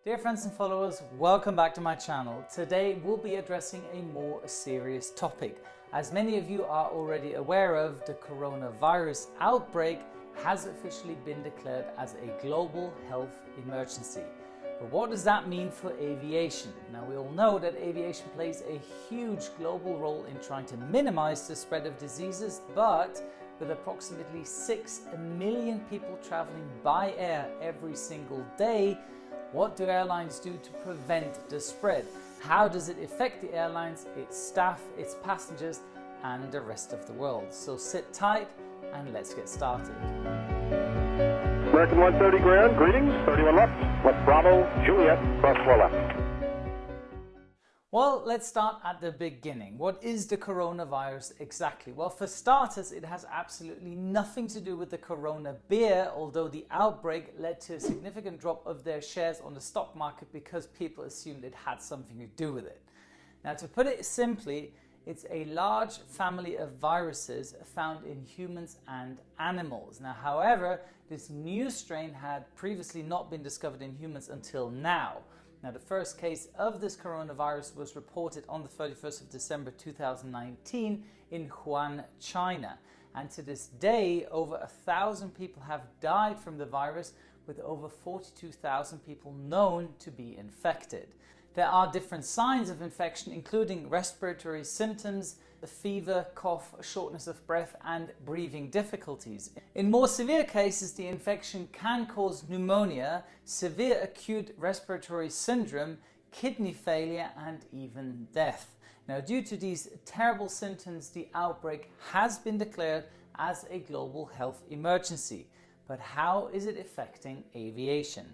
Dear friends and followers, welcome back to my channel. Today we'll be addressing a more serious topic. As many of you are already aware of, the coronavirus outbreak has officially been declared as a global health emergency. But what does that mean for aviation? Now, we all know that aviation plays a huge global role in trying to minimize the spread of diseases, but with approximately 6 million people traveling by air every single day, what do airlines do to prevent the spread? How does it affect the airlines, its staff, its passengers, and the rest of the world? So sit tight and let's get started. American 130 ground, greetings, 31 left, left Bravo, Juliet, cross 4 left. Well, let's start at the beginning. What is the coronavirus exactly? Well, for starters, it has absolutely nothing to do with the Corona beer, although the outbreak led to a significant drop of their shares on the stock market because people assumed it had something to do with it. Now, to put it simply, it's a large family of viruses found in humans and animals. Now, however, this new strain had previously not been discovered in humans until now. Now, the first case of this coronavirus was reported on the 31st of December 2019 in Wuhan, China. And to this day, over 1,000 people have died from the virus, with over 42,000 people known to be infected. There are different signs of infection, including respiratory symptoms, fever, cough, shortness of breath, and breathing difficulties. In more severe cases, the infection can cause pneumonia, severe acute respiratory syndrome, kidney failure, and even death. Now, due to these terrible symptoms, the outbreak has been declared as a global health emergency. But how is it affecting aviation?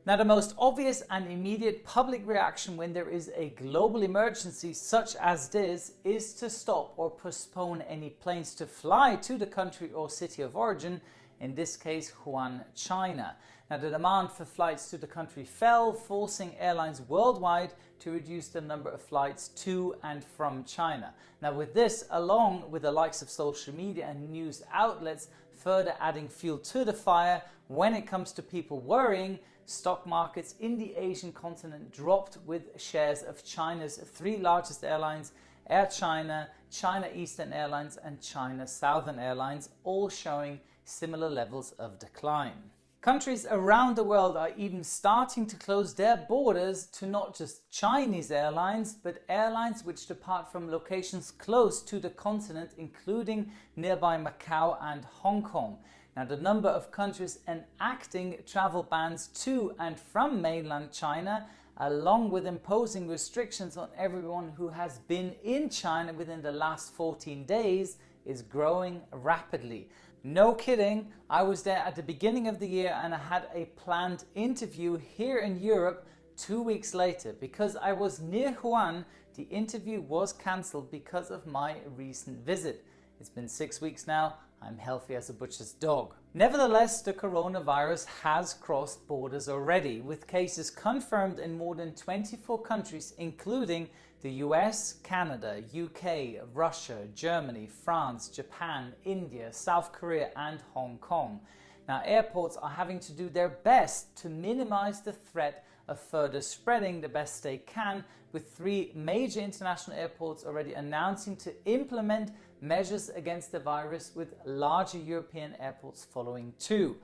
Now, the most obvious and immediate public reaction when there is a global emergency such as this is to stop or postpone any planes to fly to the country or city of origin, in this case Wuhan, China. Now, the demand for flights to the country fell, forcing airlines worldwide to reduce the number of flights to and from China. Now, with this, along with the likes of social media and news outlets further adding fuel to the fire, when it comes to people worrying, stock markets in the Asian continent dropped, with shares of China's 3 largest airlines, Air China, China Eastern Airlines, and China Southern Airlines, all showing similar levels of decline. Countries around the world are even starting to close their borders to not just Chinese airlines, but airlines which depart from locations close to the continent, including nearby Macau and Hong Kong. Now, the number of countries enacting travel bans to and from mainland China, along with imposing restrictions on everyone who has been in China within the last 14 days, is growing rapidly. No kidding, I was there at the beginning of the year and I had a planned interview here in Europe 2 weeks later. Because I was near Wuhan, the interview was cancelled because of my recent visit. It's been 6 weeks now. I'm healthy as a butcher's dog. Nevertheless, the coronavirus has crossed borders already, with cases confirmed in more than 24 countries, including the US, Canada, UK, Russia, Germany, France, Japan, India, South Korea, and Hong Kong. Now, airports are having to do their best to minimize the threat of further spreading the best they can, with 3 major international airports already announcing to implement measures against the virus, with larger European airports following too.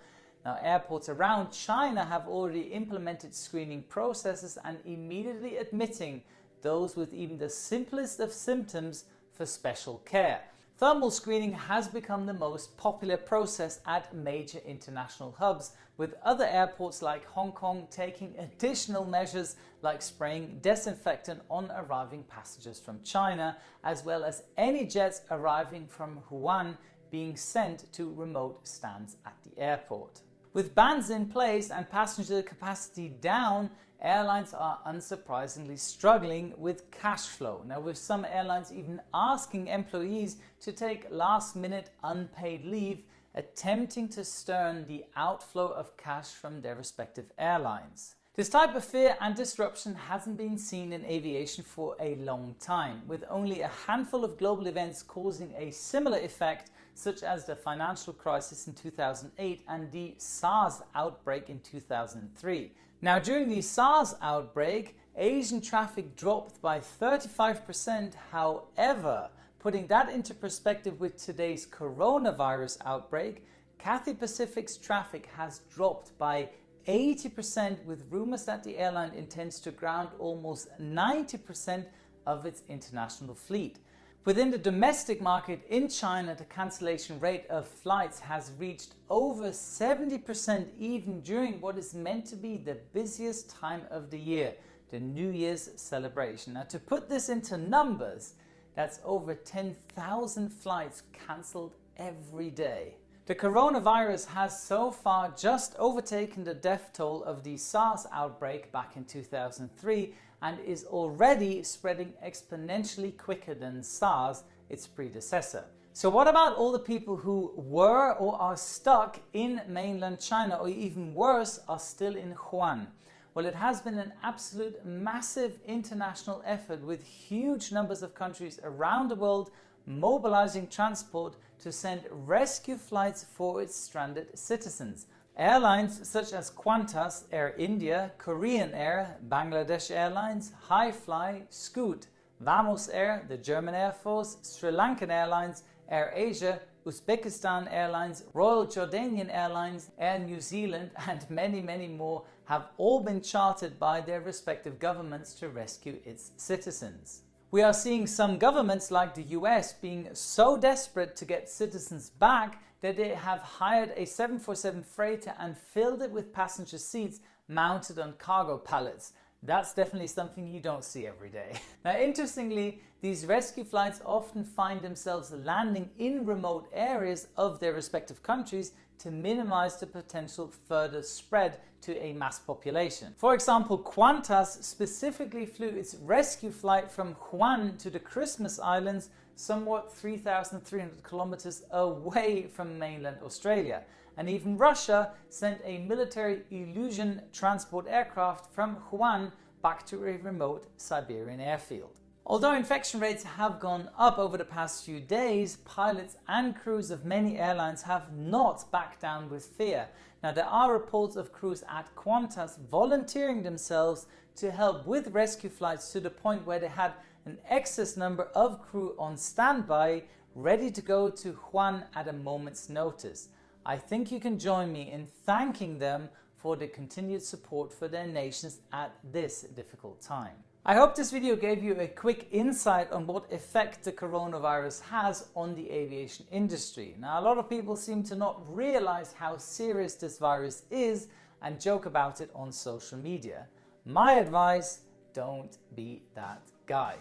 Now, airports around China have already implemented screening processes and immediately admitting those with even the simplest of symptoms for special care. Thermal screening has become the most popular process at major international hubs, with other airports like Hong Kong taking additional measures like spraying disinfectant on arriving passengers from China, as well as any jets arriving from Wuhan being sent to remote stands at the airport. With bans in place and passenger capacity down, airlines are unsurprisingly struggling with cash flow. Now, with some airlines even asking employees to take last-minute unpaid leave, attempting to stem the outflow of cash from their respective airlines. This type of fear and disruption hasn't been seen in aviation for a long time, with only a handful of global events causing a similar effect, such as the financial crisis in 2008 and the SARS outbreak in 2003. Now, during the SARS outbreak, Asian traffic dropped by 35%. However, putting that into perspective with today's coronavirus outbreek, Cathay Pacific's traffic has dropped by 80%, with rumors that the airline intends to ground almost 90% of its international fleet. Within the domestic market in China, the cancellation rate of flights has reached over 70% even during what is meant to be the busiest time of the year, the New Year's celebration. Now, to put this into numbers, that's over 10,000 flights cancelled every day. The coronavirus has so far just overtaken the death toll of the SARS outbreak back in 2003 and is already spreading exponentially quicker than SARS, its predecessor. So what about all the people who were or are stuck in mainland China, or even worse, are still in Wuhan? Well, it has been an absolute massive international effort with huge numbers of countries around the world mobilizing transport to send rescue flights for its stranded citizens. Airlines such as Qantas, Air India, Korean Air, Bangladesh Airlines, Highfly, Scoot, Vamos Air, the German Air Force, Sri Lankan Airlines, Air Asia, Uzbekistan Airlines, Royal Jordanian Airlines, Air New Zealand, and many, many more have all been chartered by their respective governments to rescue its citizens. We are seeing some governments like the US being so desperate to get citizens back that they have hired a 747 freighter and filled it with passenger seats mounted on cargo pallets. That's definitely something you don't see every day. Now, interestingly, these rescue flights often find themselves landing in remote areas of their respective countries to minimize the potential further spread to a mass population. For example, Qantas specifically flew its rescue flight from Wuhan to the Christmas Islands, somewhat 3,300 kilometers away from mainland Australia. And even Russia sent a military Illusion transport aircraft from Wuhan back to a remote Siberian airfield. Although infection rates have gone up over the past few days, pilots and crews of many airlines have not backed down with fear. Now, there are reports of crews at Qantas volunteering themselves to help with rescue flights to the point where they had an excess number of crew on standby, ready to go to Wuhan at a moment's notice. I think you can join me in thanking them for the continued support for their nations at this difficult time. I hope this video gave you a quick insight on what effect the coronavirus has on the aviation industry. Now, a lot of people seem to not realize how serious this virus is and joke about it on social media. My advice, don't be that guy.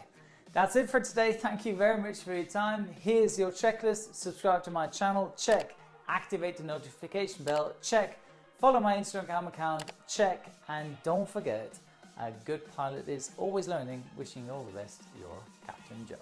That's it for today. Thank you very much for your time. Here's your checklist. Subscribe to my channel, check. Activate the notification bell, check. Follow my Instagram account, check. And don't forget, a good pilot is always learning. Wishing you all the best, your Captain Joe.